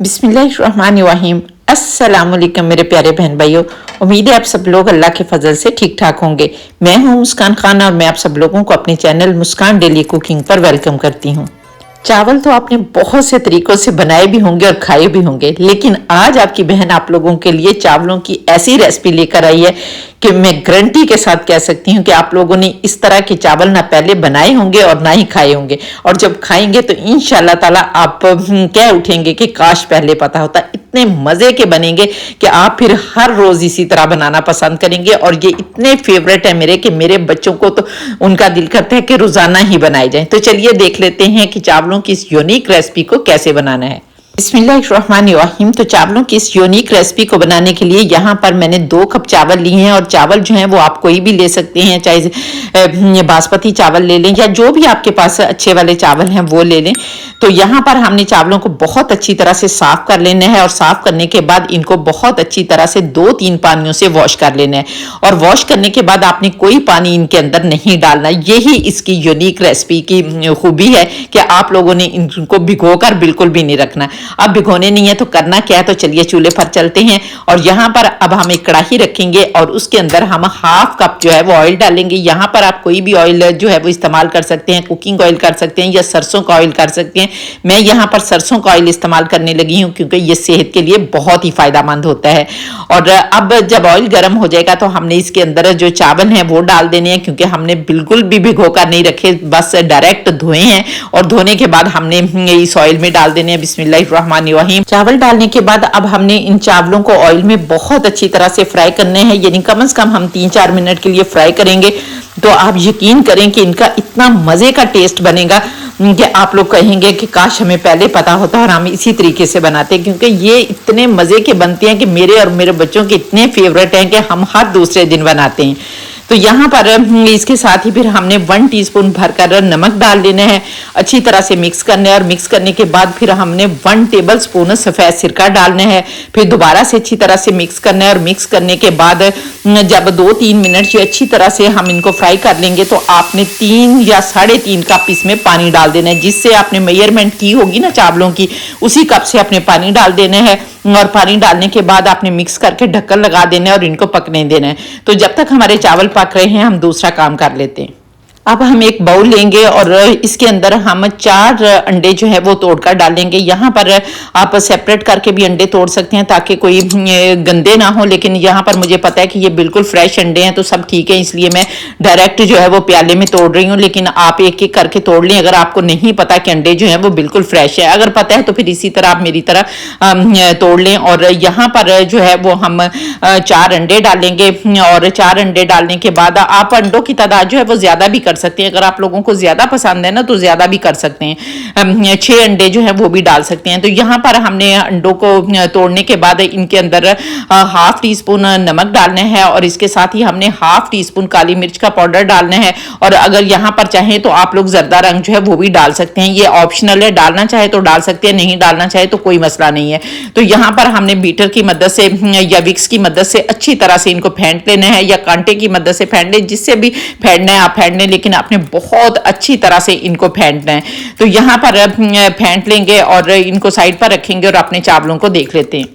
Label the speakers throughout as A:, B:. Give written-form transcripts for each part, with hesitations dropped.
A: बिस्मिल्लाहिर्रहमानिर्रहीम। अस्सलाम वालेकुम मेरे प्यारे बहन भाइयों। उम्मीद है आप सब लोग अल्लाह के फजल से ठीक ठाक होंगे। मैं हूं मुस्कान खान और मैं आप सब लोगों को अपने चैनल मुस्कान डेली कुकिंग पर वेलकम करती हूं। चावल तो आपने बहुत से तरीकों से बनाए भी होंगे और खाए भी होंगे, लेकिन आज आपकी बहन आप लोगों के लिए चावलों की ऐसी रेसिपी लेकर आई है कि मैं गारंटी के साथ कह सकती हूँ कि आप लोगों ने इस तरह के चावल ना पहले बनाए होंगे और ना ही खाए होंगे, और जब खाएंगे तो इंशाल्लाह ताला आप कह उठेंगे कि काश पहले पता होता। इतने मजे के बनेंगे कि आप फिर हर रोज इसी तरह बनाना पसंद करेंगे, और ये इतने फेवरेट है मेरे कि मेरे बच्चों को तो उनका दिल करता है कि रोजाना ही बनाए जाए। तो चलिए देख लेते हैं कि चावलों की इस यूनिक रेसिपी को कैसे बनाना है। बिस्मिल्लाहिर्रहमानिर्रहीम। तो चावलों की इस यूनिक रेसिपी को बनाने के लिए यहाँ पर मैंने 2 कप चावल लिए हैं, और चावल जो है वो आप कोई भी ले सकते हैं, चाहे बासमती चावल ले लें या जो भी आपके पास अच्छे वाले चावल हैं वो ले लें। तो यहाँ पर हमने चावलों को बहुत अच्छी तरह से साफ कर लेना है, और साफ करने के बाद इनको बहुत अच्छी तरह से 2-3 पानियों से वॉश कर लेना है। और वॉश करने के बाद आपने कोई पानी इनके अंदर नहीं डालना। यही इसकी यूनिक रेसिपी की खूबी है कि आप लोगों ने इनको भिगोकर बिल्कुल भी नहीं रखना। अब भिगोने नहीं है तो करना क्या है, तो चलिए चूल्हे पर चलते हैं। और यहाँ पर अब हम एक कढ़ाई रखेंगे और उसके अंदर हम हाफ कप जो है वो ऑयल डालेंगे। यहाँ पर आप कोई भी ऑयल जो है वो इस्तेमाल कर सकते हैं, कुकिंग ऑयल कर सकते हैं या सरसों का ऑयल कर सकते हैं। मैं यहाँ पर सरसों का ऑयल इस्तेमाल करने लगी हूँ क्योंकि ये सेहत के लिए बहुत ही फायदेमंद होता है। और अब जब ऑयल गर्म हो जाएगा तो हमने इसके अंदर जो चावल हैं वो डाल देने हैं, क्योंकि हमने बिल्कुल भी भिगोकर नहीं रखे, बस डायरेक्ट धोए हैं। और धोने के बाद हमने इस ऑयल में डाल देने हैं। बिस्मिल्लाहिर्रहमानिर्रहीम। चावल डालने के बाद अब हमने इन चावलों को ऑयल में बहुत अच्छी तरह से फ्राई करने हैं, यानी कम से कम हम 3-4 मिनट के लिए फ्राई करेंगे। तो आप यकीन करें कि इनका इतना मजे का टेस्ट बनेगा कि आप लोग कहेंगे कि काश हमें पहले पता होता और हम इसी तरीके से बनाते, क्योंकि ये इतने मजे के बनते हैं कि मेरे और मेरे बच्चों के इतने फेवरेट हैं कि हम हर दूसरे दिन बनाते हैं। तो यहाँ पर इसके साथ ही फिर हमने 1 टीस्पून भरकर नमक डाल लेना है, अच्छी तरह से मिक्स करना है। और मिक्स करने के बाद फिर हमने 1 टेबलस्पून सफ़ेद सिरका डालना है, फिर दोबारा से अच्छी तरह से मिक्स करना है। और मिक्स करने के बाद जब 2-3 मिनट से अच्छी तरह से हम इनको फ्राई कर लेंगे तो आपने 3 या 3.5 कप इसमें पानी डाल देना है, जिससे आपने मेजरमेंट की होगी ना चावलों की, उसी कप से आपने पानी डाल देना है। और पानी डालने के बाद आपने मिक्स करके ढक्कन लगा देना है और इनको पकने देना है। तो जब तक हमारे चावल पक रहे हैं हम दूसरा काम कर लेते हैं। अब हम एक बाउल लेंगे और इसके अंदर हम 4 अंडे जो है वो तोड़कर डालेंगे। यहाँ पर आप सेपरेट करके भी अंडे तोड़ सकते हैं ताकि कोई गंदे ना हो, लेकिन यहाँ पर मुझे पता है कि ये बिल्कुल फ्रेश अंडे हैं तो सब ठीक है, इसलिए मैं डायरेक्ट जो है वो प्याले में तोड़ रही हूँ। लेकिन आप एक एक करके तोड़ लें अगर आपको नहीं पता कि अंडे जो है वो बिल्कुल फ्रेश है। अगर पता है तो फिर इसी तरह आप मेरी तरह तोड़ लें। और यहाँ पर जो है वो हम 4 अंडे डालेंगे, और 4 अंडे डालने के बाद आप अंडों की तादाद जो है वो ज्यादा भी कर सकते हैं। अगर आप लोगों को ज्यादा पसंद है ना तो ज्यादा भी कर सकते हैं, 6 अंडे जो है वो भी डाल सकते हैं। तो यहाँ पर हमने अंडों को तोड़ने के बाद इनके अंदर 1/2 टीस्पून नमक डालना है, और इसके साथ ही हमने 1/2 टीस्पून काली मिर्च का पाउडर डालना है। और अगर यहाँ पर चाहें तो आप लोग जर्दा रंग जो है वो भी डाल सकते हैं, ये ऑप्शनल है, डालना चाहे तो डाल सकते हैं, नहीं डालना चाहे तो कोई मसला नहीं है। तो यहाँ पर हमने बीटर की मदद से या विक्स की मदद से अच्छी तरह से इनको फेंट लेना है, या कांटे की मदद से फेंट लें, जिससे भी फेंटना है आप फेंट लें, लेकिन आपने बहुत अच्छी तरह से इनको फेंटना है। तो यहाँ पर फेंट लेंगे और इनको साइड पर रखेंगे और अपने चावलों को देख लेते हैं।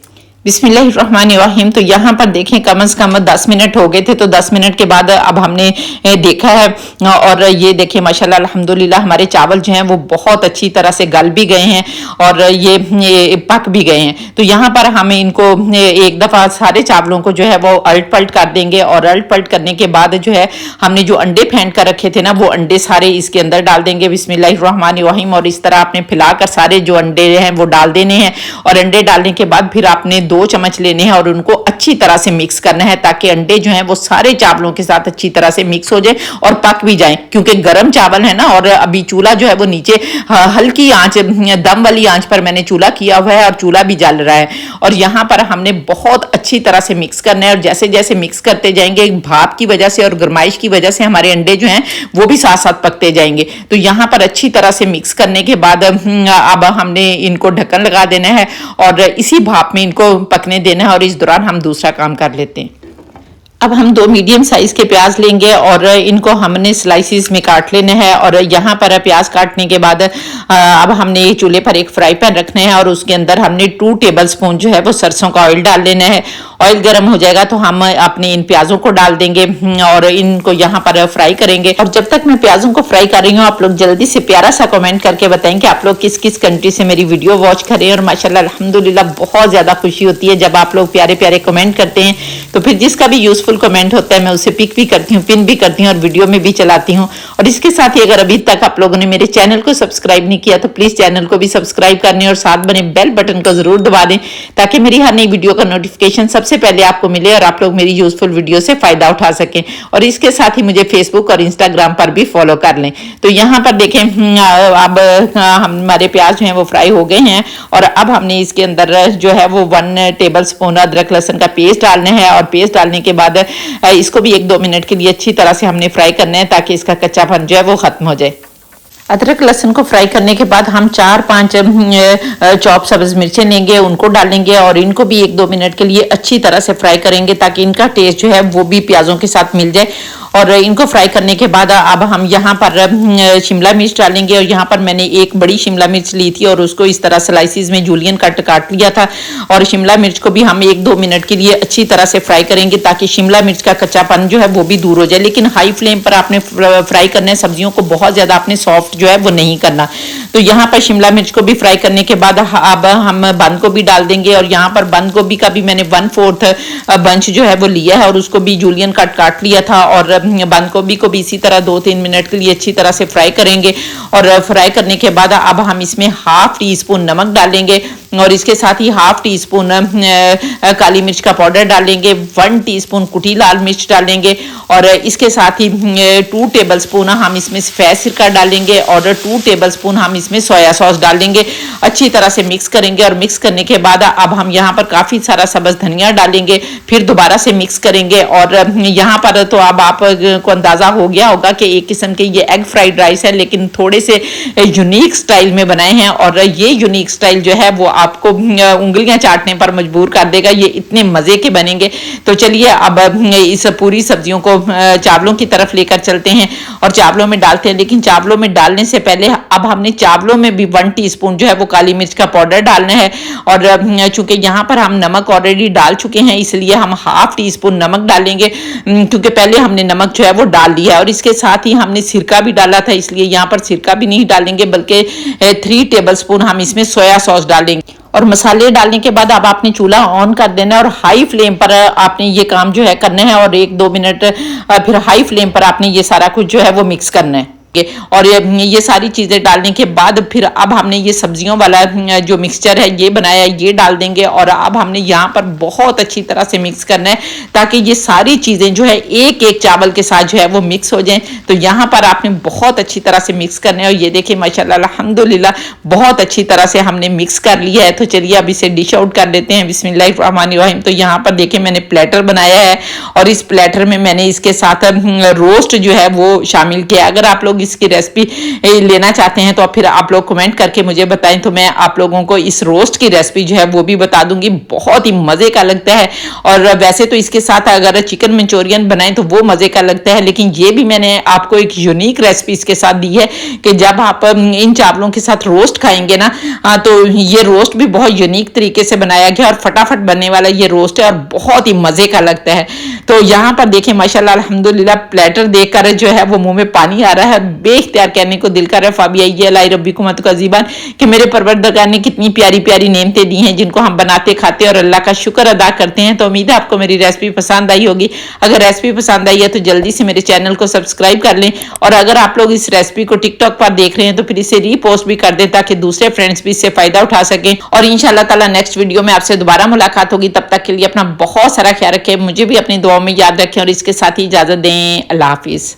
A: बिस्मिल्लाहिर्रहमानिर्रहीम। तो यहाँ पर देखें कम से कम 10 मिनट हो गए थे, तो 10 मिनट के बाद अब हमने देखा है, और ये देखें माशाल्लाह अल्हम्दुलिल्लाह हमारे चावल जो हैं वो बहुत अच्छी तरह से गल भी गए हैं और ये पक भी गए हैं। तो यहाँ पर हमें इनको एक दफ़ा सारे चावलों को जो है वो अल्ट पल्ट कर देंगे, और अल्ट पल्ट करने के बाद जो है हमने जो अंडे फेंट कर रखे थे ना वो अंडे सारे इसके अंदर डाल देंगे। बिस्मिल्लाहिर्रहमानिर्रहीम। और इस तरह आपने फैलाकर सारे जो अंडे हैं वो डाल देने हैं, और अंडे डालने के बाद फिर आपने 2 चम्मच लेने हैं और उनको अच्छी तरह से मिक्स करना है, ताकि अंडे जो हैं वो सारे चावलों के साथ अच्छी तरह से मिक्स हो जाए और पक भी जाएं, क्योंकि गर्म चावल है ना, और अभी चूल्हा जो है वो नीचे हल्की आंच, दम वाली आंच पर मैंने चूल्हा किया हुआ है और चूल्हा भी जल रहा है। और यहाँ पर हमने बहुत अच्छी तरह से मिक्स करना है, और जैसे जैसे मिक्स करते जाएंगे भाप की वजह से और गर्माइश की वजह से हमारे अंडे जो हैं वो भी साथ साथ पकते जाएंगे। तो यहाँ पर अच्छी तरह से मिक्स करने के बाद अब हमने इनको ढक्कन लगा देना है और इसी भाप में इनको पकने देना है, और इस दौरान हम दूसरा काम कर लेते हैं। अब हम 2 मीडियम साइज के प्याज लेंगे और इनको हमने स्लाइसिस में काट लेना है। और यहाँ पर प्याज काटने के बाद अब हमने चूल्हे पर एक फ्राई पैन रखना है और उसके अंदर हमने 2 टेबल स्पून जो है वो सरसों का ऑयल डाल लेना है। ऑयल गर्म हो जाएगा तो हम अपने इन प्याजों को डाल देंगे और इनको यहाँ पर फ्राई करेंगे। और जब तक मैं प्याजों को फ्राई कर रही हूँ, आप लोग जल्दी से प्यारा सा कमेंट करके बताएं कि आप लोग किस किस कंट्री से मेरी वीडियो वॉच करें। और माशाल्लाह अल्हम्दुलिल्लाह बहुत ज्यादा खुशी होती है जब आप लोग प्यारे प्यारे कमेंट करते हैं। तो फिर जिसका भी यूजफुल कमेंट होता है मैं उसे पिक भी करती हूँ, पिन भी करती हूँ और वीडियो में भी चलाती हूँ। और इसके साथ ही अगर अभी तक आप लोगों ने मेरे चैनल को सब्सक्राइब नहीं किया तो प्लीज चैनल को भी सब्सक्राइब करने और साथ बने बेल बटन को जरूर दबा दें ताकि मेरी हर नई वीडियो का नोटिफिकेशन सबसे पहले आपको मिले और आप लोग मेरी यूजफुल वीडियो से फायदा उठा सकें। और इसके साथ ही मुझे फेसबुक और इंस्टाग्राम पर भी फॉलो कर लें। तो यहाँ पर देखें अब हमारे प्याज जो है वो फ्राई हो गए हैं और अब हमने इसके अंदर जो है वो 1 टेबल स्पून अदरक लहसुन का पेस्ट डालना है। और पेस्ट डालने के बाद इसको भी 1-2 मिनट के लिए अच्छी तरह से हमने फ्राई करना है ताकि इसका कच्चापन जो है वो खत्म हो जाए। अदरक लहसुन को फ्राई करने के बाद हम 4-5 चॉप सब्ज मिर्चें लेंगे, उनको डालेंगे और इनको भी 1-2 मिनट के लिए अच्छी तरह से फ्राई करेंगे ताकि इनका टेस्ट जो है वो भी प्याजों के साथ मिल जाए। और इनको फ्राई करने के बाद अब हम यहाँ पर शिमला मिर्च डालेंगे। और यहाँ पर मैंने एक बड़ी शिमला मिर्च ली थी और उसको इस तरह स्लाइसिस में जूलियन कट काट लिया था। और शिमला मिर्च को भी हम 1-2 मिनट के लिए अच्छी तरह से फ्राई करेंगे ताकि शिमला मिर्च का कच्चापन जो है वो भी दूर हो जाए। लेकिन हाई फ्लेम पर आपने फ्राई करना है, सब्जियों को बहुत ज्यादा आपने सॉफ्ट जो है वो नहीं करना। तो यहाँ पर शिमला मिर्च को भी फ्राई करने के बाद अब हम बंद गोभी डाल देंगे। और यहाँ पर बंद गोभी का भी मैंने 1/4 बंच जो है वो लिया है और उसको भी जूलियन कट काट लिया था। और बंद गोभी को भी इसी तरह 2-3 मिनट के लिए अच्छी तरह से फ्राई करेंगे। और फ्राई करने के बाद अब हम इसमें 1/2 टीस्पून नमक डालेंगे और इसके साथ ही 1/2 टीस्पून काली मिर्च का पाउडर डालेंगे, 1 टीस्पून कुटी लाल मिर्च डालेंगे और इसके साथ ही 2 टेबल स्पून हम इसमें सफेद सिरका डालेंगे और 2 टेबल स्पून हम इसमें सोया सॉस डालेंगे। अच्छी तरह से मिक्स करेंगे और मिक्स करने के बाद अब हम यहाँ पर काफी सारा सब्ज धनिया डालेंगे, फिर दोबारा से मिक्स करेंगे। और यहाँ पर तो अब आपको अंदाजा हो गया होगा कि एक किस्म के ये एग फ्राइड राइस है, लेकिन थोड़े से यूनिक स्टाइल में बनाए हैं। और ये यूनिक स्टाइल जो है वो आपको उंगलियां चाटने पर मजबूर कर देगा, ये इतने मजे के बनेंगे। तो चलिए अब इस पूरी सब्जियों को चावलों की तरफ लेकर चलते हैं और चावलों में डालते हैं। लेकिन चावलों में डालने से पहले अब हमने चावलों में भी 1 टीस्पून जो है वो काली मिर्च का पाउडर डालना है। और चूंकि यहाँ पर हम नमक ऑलरेडी डाल चुके हैं इसलिए हम 1/2 टीस्पून नमक डालेंगे, क्योंकि पहले हमने नमक जो है वो डाल दिया है। और इसके साथ ही हमने सिरका भी डाला था इसलिए यहाँ पर सिरका भी नहीं डालेंगे, बल्कि 3 टेबल स्पून हम इसमें सोया सॉस डालेंगे। और मसाले डालने के बाद अब आपने चूल्हा ऑन कर देना है और हाई फ्लेम पर आपने ये काम जो है करना है। और 1-2 मिनट फिर हाई फ्लेम पर आपने ये सारा कुछ जो है वो मिक्स करना है। और ये सारी चीजें डालने के बाद फिर अब हमने ये सब्जियों वाला जो मिक्सचर है ये बनाया है ये डाल देंगे। और अब हमने यहाँ पर बहुत अच्छी तरह से मिक्स करना है ताकि ये सारी चीजें जो है एक एक चावल के साथ जो है वो मिक्स हो जाएं। तो यहाँ पर आपने बहुत अच्छी तरह से मिक्स करना है। और ये देखिए माशाल्लाह अल्हम्दुलिल्लाह बहुत अच्छी तरह से हमने मिक्स कर लिया है। तो चलिए अब इसे डिश आउट कर देते हैं। बिस्मिल्लाहिर्रहमानिर्रहीम। तो यहाँ पर देखिए मैंने प्लेटर बनाया है और इस प्लेटर में मैंने इसके साथ रोस्ट जो है वो शामिल किया। अगर आप लोग इसकी रेसिपी लेना चाहते हैं तो फिर आप लोग कमेंट करके मुझे बताएं तो मैं आप लोगों को इस रोस्ट की रेसिपी जो है वो भी बता दूंगी। बहुत ही मजे का लगता है। और वैसे तो इसके साथ अगर चिकन मंचूरियन बनाएं तो वो मजे का लगता है, लेकिन ये भी मैंने आपको एक यूनिक रेसिपी इसके साथ दी है कि जब आप इन चावलों के साथ रोस्ट खाएंगे ना तो ये रोस्ट भी बहुत यूनिक तरीके से बनाया गया और फटाफट बनने वाला ये रोस्ट है और बहुत ही मजे का लगता है। तो यहाँ पर देखिए माशाल्लाह अल्हम्दुलिल्लाह प्लेटर देखकर जो है वो मुंह में पानी आ रहा है, बेख्तियार कहने को दिल कर रहा है फाबिया लाई रब्बिकुम अज़ीबान कि मेरे परवरदिगार ने कितनी प्यारी प्यारी नेमतें दी हैं जिनको हम बनाते खाते और अल्लाह का शुक्र अदा करते हैं। तो उम्मीद है आपको मेरी रेसिपी पसंद आई होगी। अगर रेसिपी पसंद आई है तो जल्दी से मेरे चैनल को सब्सक्राइब कर लें। और अगर आप लोग इस रेसिपी को टिकटॉक पर देख रहे हैं तो फिर इसे रीपोस्ट भी कर दें ताकि दूसरे फ्रेंड्स भी इससे फायदा उठा सकें। और इंशाल्लाह ताला नेक्स्ट वीडियो में आपसे दोबारा मुलाकात होगी। तब तक के लिए अपना बहुत सारा ख्याल रखें, मुझे भी अपनी दुआओं में याद रखें और इसके साथ ही इजाजत दें। अल्लाह हाफिज।